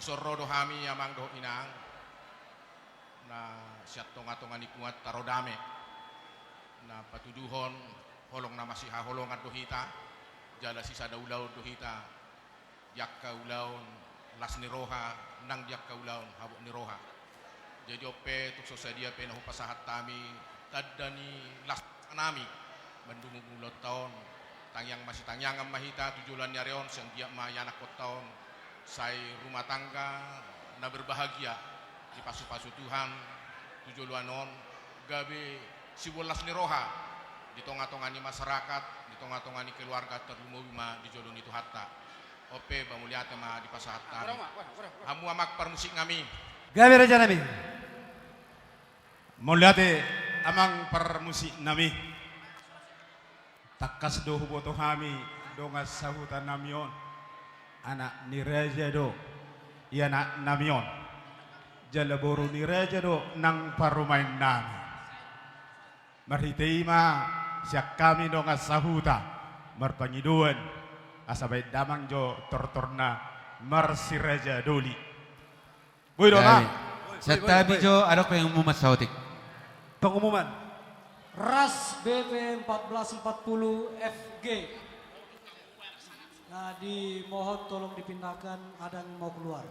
sorrodo hami amang do inang na siat tonga-tonga nikuat tarodame na patuduhon holong na masih holongan dohita jala sisa daulau dohita jakka ulaun las niroha nang jakka ulaun habuk niroha jadi ope tuk sosadia pe nahu pasahat tami tadani las nami bandungu mulot taon tangyang masih tangyang mahita tujulan nyareon sang dia mayanak kot taon sai rumah tangga na berbahagia di pasu-pasu Tuhan tujuanon gabe si bolas ni roha di tonga-tonga ni masyarakat di tonga-tonga ni keluarga terlumuma di jolon itu hatta ope bamuliate ma di pasahat tami hamu amak permusik ngami gabe raja nami muliate amang permusik nami takas do huboto hami dongas sahutan namion anak ni raja do iya nak namion jalaboro ni raja do nang parumain nami marhiteima siak kami dongas sahuta marpangiduan asabay damang jo tortorna marsi raja doli boy do na Sa tabi jo ano ko yung mumat sa hotik. pengumuman Ras BP 1440 FG. Nah, dimohon tolong dipindahkan, ada yang mau keluar.